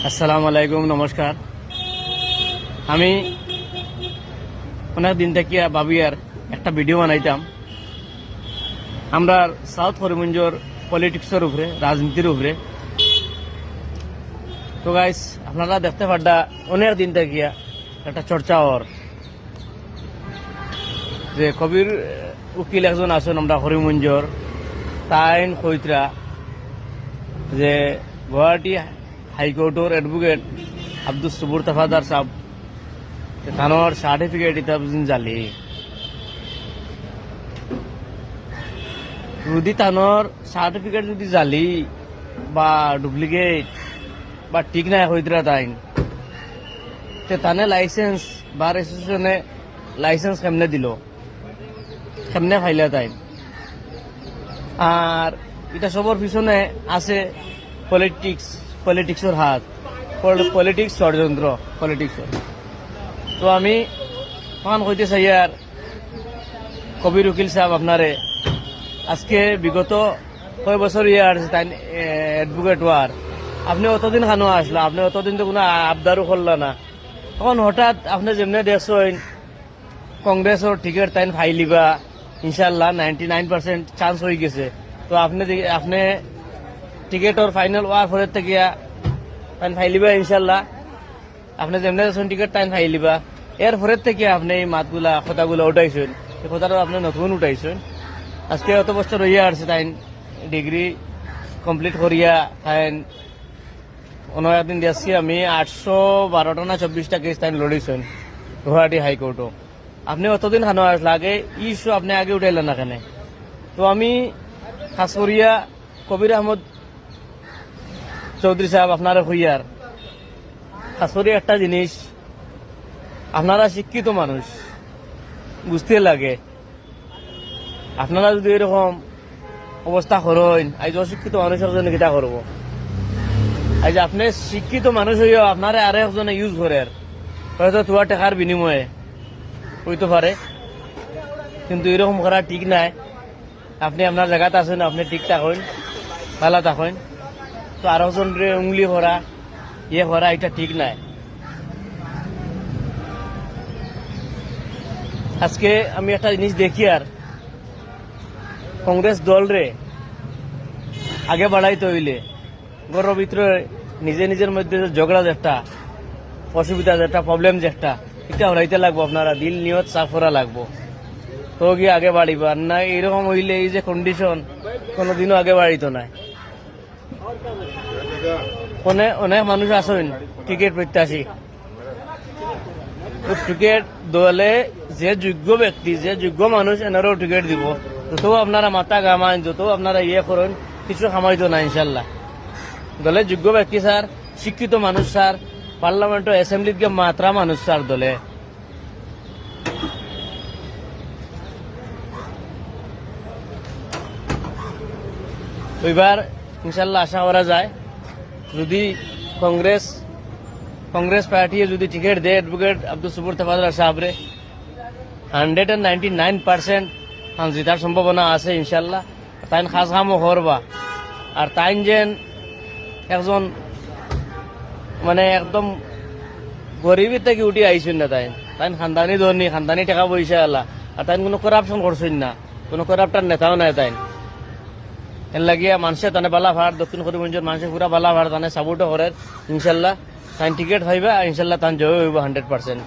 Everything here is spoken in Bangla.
আসসালামু আলাইকুম, নমস্কার। আমি অনেক দিন থেকে ভাবিয়ার একটা ভিডিও বানাইতাম আমরা সাউথ করিমগঞ্জের পলিটিক্সের উপরে, রাজনীতির উপরে। তো গাইস, আপনারা দেখতে পাড্ডা অনেক দিন থেকে একটা চর্চা হর যে কবির উকিল একজন আছেন আমরা করিমগঞ্জের, তাইন কইতরা যে গুয়াহাটি হাইকোর্টের এডভোকেট আব্দুল সবুর তাফাদার সাহেব থানোর সার্টিফিকেট ইতাবজিন জালি যদি থানোর সার্টিফিকেট যদি জালি বা ডুপ্লিকেট বা ঠিক নাই হইতরা তাইন তে তানে লাইসেন্স বার অ্যাসোসিয়েশনে লাইসেন্স কেমনে দিল, কেমনে ফাইলে তাইন। আর এটা সবর পিছনে আছে পলিটিক্সের হাত, পলিটিক্স ষড়যন্ত্র, পলিটিক্সের। তো আমি তখন কইতে চাই আর কবির উকিল সাহেব আপনারে আজকে বিগত কয় বছর ইয়ার তাই অ্যাডভোকেট হওয়ার, আপনি অতদিন খানো আসলা, আপনি অতদিন তো কোনো আবদারও করল না। তখন হঠাৎ আপনি যেমনি দেখছেন কংগ্রেসের টিকিট তাই ফাইলিবা ইনশাল্লাহ 99% চান্স হয়ে গেছে। তো আপনি টিকিটর ফাইনাল হওয়ার পরের থেকে তাই ফাইলিবা ইনশাল্লাহ, আপনি যেমনি দেখছেন টিকিট তাই ফাইলিবা। এর পরের থেকে আপনি এই মাতগুলা কথাগুলো উঠাইছেন, এই কথাটা আপনি নতুন উঠাইছেন। আজকে অত বছর হইয়া আসছে তাই ডিগ্রি কমপ্লিট করিয়া তাই অনেক দিন দেখছি আমি 812টা না 24টা কেস তাই লড়িছেন গুয়াহাটি হাইকোর্টও। আপনি অতদিন খানো আসলে আগে ইস্যু আপনি আগে উঠাইলেন না কেন? তো আমি খাস করিয়া কবির আহমদ চৌধুরী সাহেব আপনারা হইয়ার খাস করিয়া একটা জিনিস, আপনারা শিক্ষিত মানুষ, বুঝতে লাগে। আপনারা যদি এরকম অবস্থা করেন, আজ অশিক্ষিত মানুষের জন্য কিটা করব? আজ আপনি শিক্ষিত মানুষ হইয়া আপনারা আরো একজনে ইউজ করে, হয়তো তোমার টাকার বিনিময়ে হইতে পারে, কিন্তু এরকম করা ঠিক নাই। আপনি আপনার জায়গাতে আছেন, আপনি ঠিক থাকেন, ভালো থাকেন। তো আরো জনরে উংলি করা, ইয়ে করা, এটা ঠিক নাই। আজকে আমি একটা জিনিস দেখি আর কংগ্রেস দল রে আগে বাড়াইতে হইলে গর্ব ভিতরে নিজের মধ্যে ঝগড়া যেটা, অসুবিধা যেটা, প্রবলেম যেটা, এটা হরাইতে লাগবো। আপনারা দিল নিয়ত সাফ করা লাগবো, তো গিয়ে আগে বাড়িব। আর না এরকম হইলে এই যে কন্ডিশন কোনোদিনও আগে বাড়িত নাই। অনেক মানুষ আসেন টিকিট প্রত্যাশী, টিকিট দলে যে যোগ্য ব্যক্তি, যে যোগ্য মানুষ এনারও টিকিট দিব। যত আপনারা মাথা ঘামান, যত আপনারা ইয়ে করেন, কিছু খামাইতো না ইনশাল্লাহ। দলে যোগ্য ব্যক্তি স্যার, শিক্ষিত মানুষ স্যার, পার্লামেন্ট অ্যাসেম্বলিত গিয়ে মাত্রা মানুষ স্যার দলে। এবার ইনশাল্লাহ আশা করা যায় যদি কংগ্রেস পার্টি যদি টিকিট দেয় অ্যাডভোকেট আব্দুল সবুর তাফাদার সাহেবরে, 109% জিতার সম্ভাবনা আছে ইনশাল্লাহ। তাই খাস কামও করবা। আর তাই যেন একজন মানে একদম গরিবের থেকে উঠে আইসেন না, তাই খানদানি ধরনি, খানদানি টাকা পয়সা আল্লাহ। আর তাই কোনো করাপশন করছেন না, কোনো করাপ্টার নেতাও নাই। তাই এর লাগিয়া মানুষে তানে বালা ভাড়, দক্ষিণ করিমগঞ্জের মানুষে পুরা বালা ভাড় তানে সাপোর্টও করে ইনশাল্লাহ। তাই টিকিট পাইবা ইনশাল্লাহ, তান জয় হইব 100%।